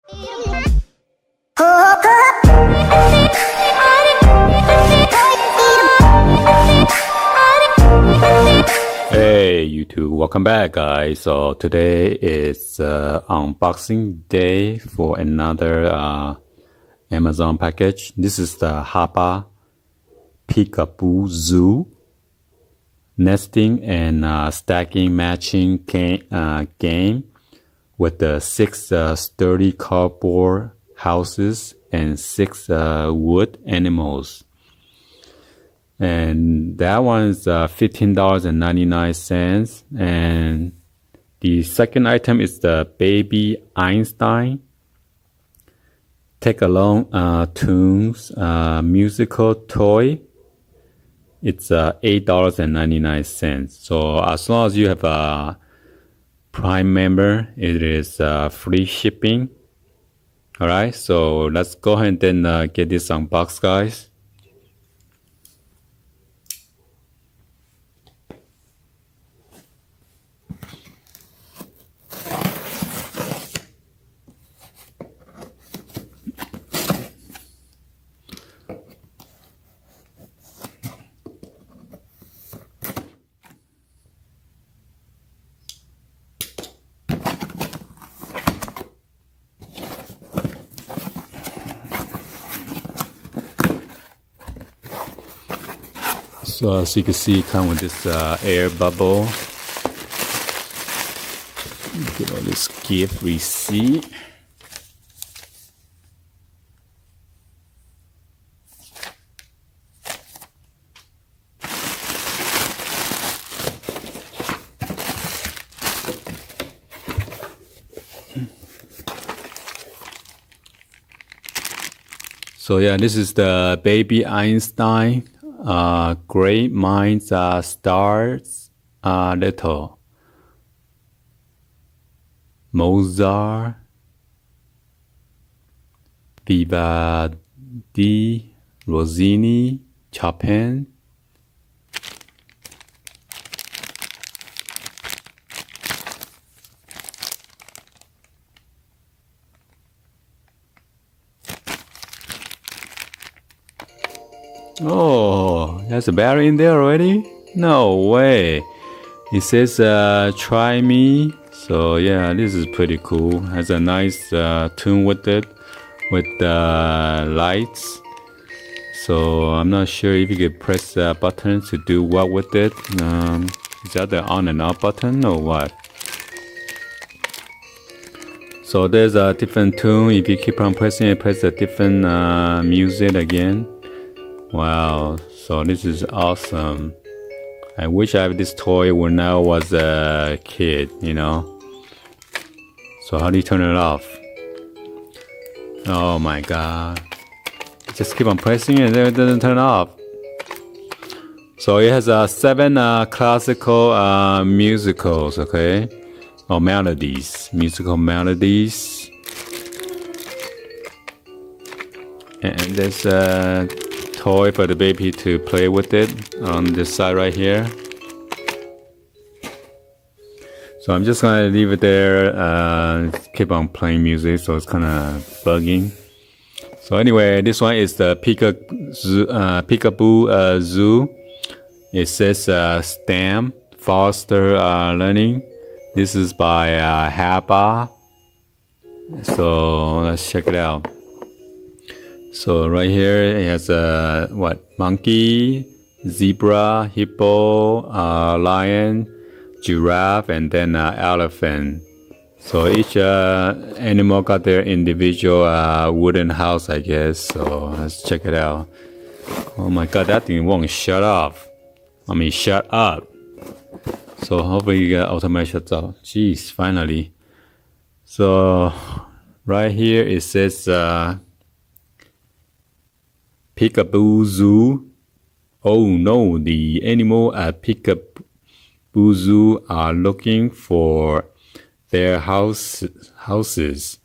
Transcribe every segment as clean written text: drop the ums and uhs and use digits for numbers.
Hey YouTube, welcome back guys. So today is unboxing day for another Amazon package. This is the HBA Peekaboo Zoo nesting and stacking matching game with the 6 sturdy cardboard houses and 6 wood animals. And that one is $15.99. And the second item is the baby Eistein take-along tunes musical toy. It's $8.99. So as long as you have a Prime member, it is free shipping. Alright, so let's go ahead and get this unboxed, guys. So as you can see, it comes with this air bubble. Get all this gift receipt. So yeah, this is the baby Eistein. Great minds stars little. Mozart, Vivaldi, Rossini, Chopin. Oh, there's a battery in there already? No way. It says try me. So yeah, this is pretty cool. Has a nice tune with it, with the lights. So I'm not sure if you could press the button to do what with it. Is that the on and off button or what? So there's a different tune. If you keep on pressing it, press a different music again. Wow, so this is awesome. I wish I had this toy when I was a kid, you know. So how do you turn it off? Oh my god. Just keep on pressing it and it doesn't turn off. So it has 7 classical musicals, okay? Or melodies, musical melodies. And there's a toy for the baby to play with it on this side right here. So I'm just gonna leave it there, keep on playing music, so it's kind of bugging. So anyway, this one is the Peekaboo Zoo. It says STEM, Foster Learning. This is by HBA. So let's check it out. So right here it has a monkey, zebra, hippo, lion, giraffe, and then elephant. So each animal got their individual wooden house, I guess. So let's check it out. Oh my god, that thing won't shut off. Shut up. So hopefully you get automatic shuts off. Jeez, finally. So right here it says Peekaboo Zoo. Oh no, the animal at Peekaboo Zoo are looking for their houses.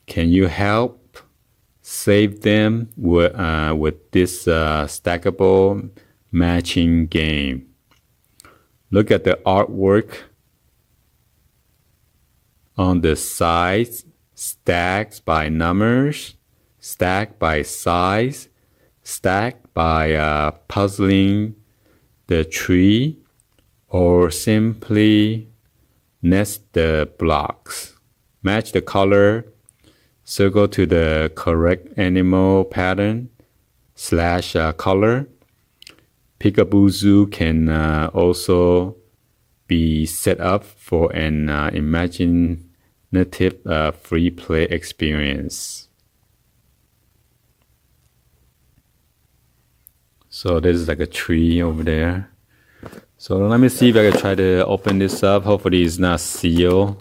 Can you help save them with this stackable matching game? Look at the artwork on the sides. stacked by numbers, stacked by size, stacked by puzzling the tree, or simply nest the blocks. Match the color, circle to the correct animal pattern / color. Peekaboo Zoo can also be set up for an imaginative free play experience. So there's like a tree over there. So let me see if I can try to open this up. Hopefully it's not sealed.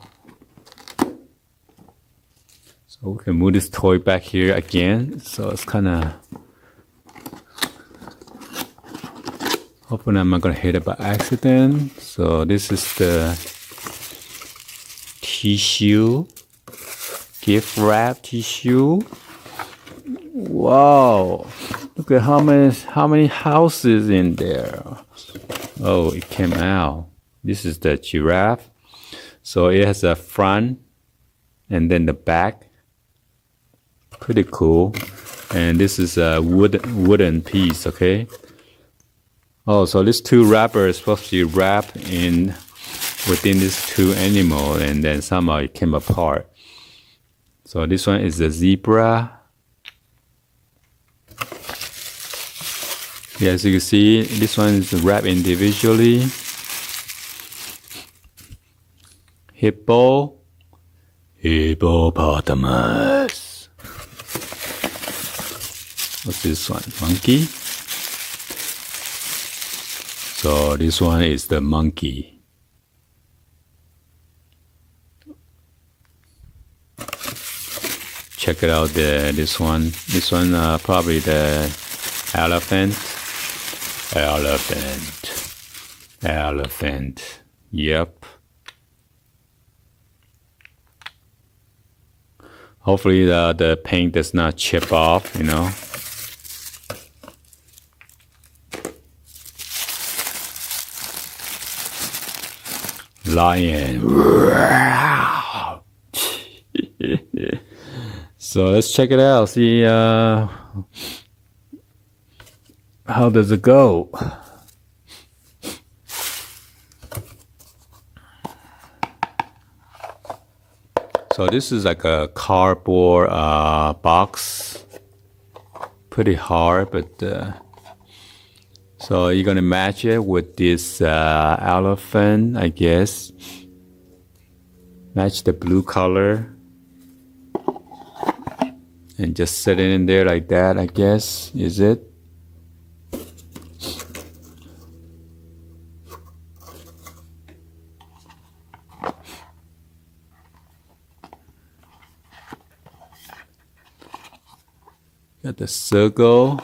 So we can move this toy back here again. So it's kind of... Hopefully I'm not going to hit it by accident. So this is the tissue, gift wrap tissue. Wow, look at how many houses in there. Oh, it came out. This is the giraffe. So it has a front and then the back. Pretty cool. And this is a wooden piece, okay? Oh, so these two wrappers supposed to be wrapped in within these two animals, and then somehow it came apart. So this one is the zebra. Yeah, as you can see, this one is wrapped individually. Hippopotamus. What's this one? Monkey. So this one is the monkey. Check it out there. This one probably the elephant. Yep. Hopefully the paint does not chip off, you know. Lion. So let's check it out. See how does it go? So this is like a cardboard box. Pretty hard, but so you're gonna match it with this elephant, I guess. Match the blue color. And just set it in there like that, I guess. Is it? Got the circle.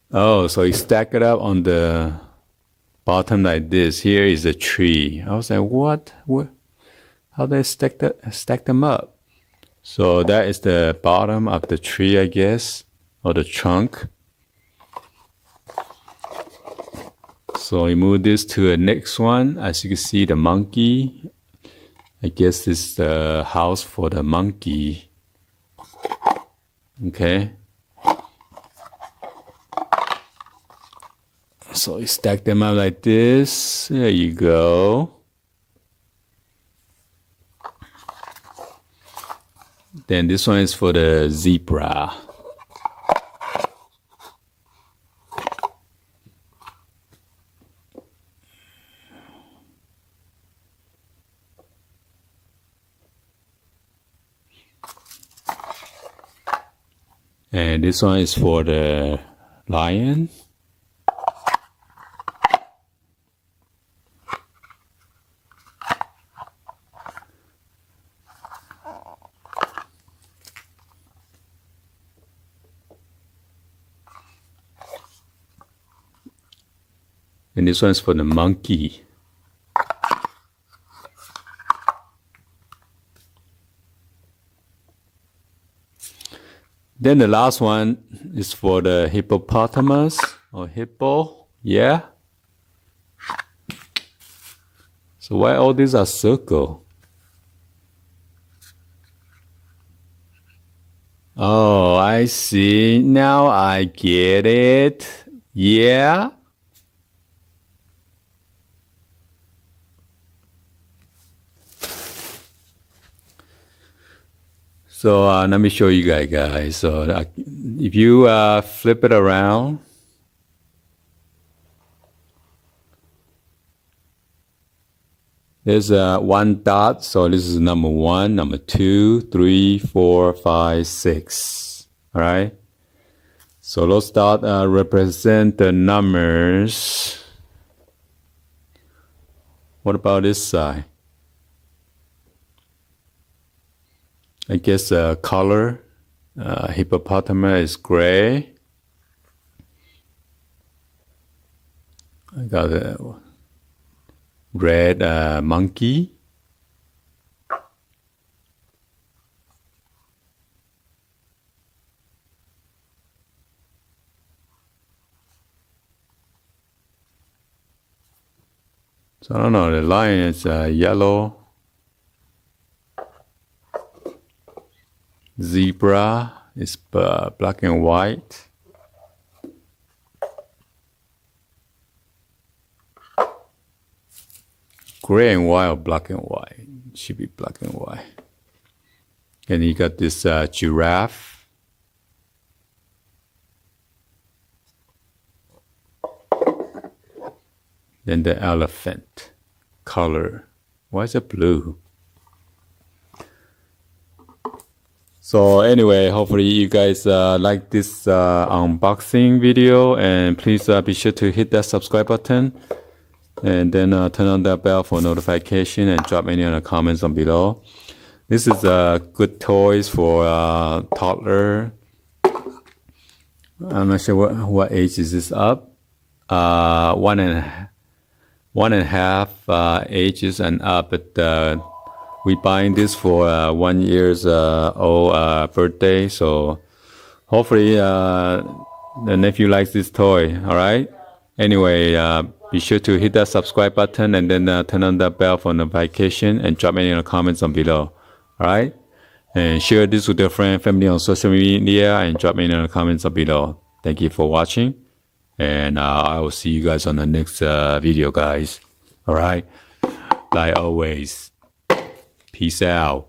Oh, so you stack it up on the bottom like this. Here is a tree. I was like, what? How do I stack them up? So that is the bottom of the tree, I guess, or the trunk. So we move this to the next one. As you can see, the monkey. I guess this is the house for the monkey. Okay. So you stack them up like this. There you go. Then this one is for the zebra. And this one is for the lion. And this one's for the monkey. Then the last one is for the hippopotamus. or hippo? Yeah. So why all these are circle? Oh, I see. Now I get it. Yeah. So let me show you guys. So if you flip it around, there's one dot. So this is number 1, number 2, 3, 4, 5, 6. All right. So those dots represent the numbers. What about this side? I guess color. Hippopotamus is gray. I got a red monkey. So I don't know, the lion is yellow. Zebra is black and white. Gray and white or black and white? It should be black and white. And you got this giraffe. Then the elephant color. Why is it blue? So anyway, hopefully you guys like this unboxing video, and please be sure to hit that subscribe button, and then turn on that bell for notification, and drop any other comments on below. This is good toys for toddler. I'm not sure what age is this up. 1.5 ages and up, but we buying this for 1 year's old birthday. So hopefully the nephew likes this toy. All right. Anyway, be sure to hit that subscribe button, and then turn on that bell for notification, and drop any comments on below. All right. And share this with your friend, family on social media, and drop any comments on below. Thank you for watching, and I will see you guys on the next video, guys. All right. Like always. Peace out.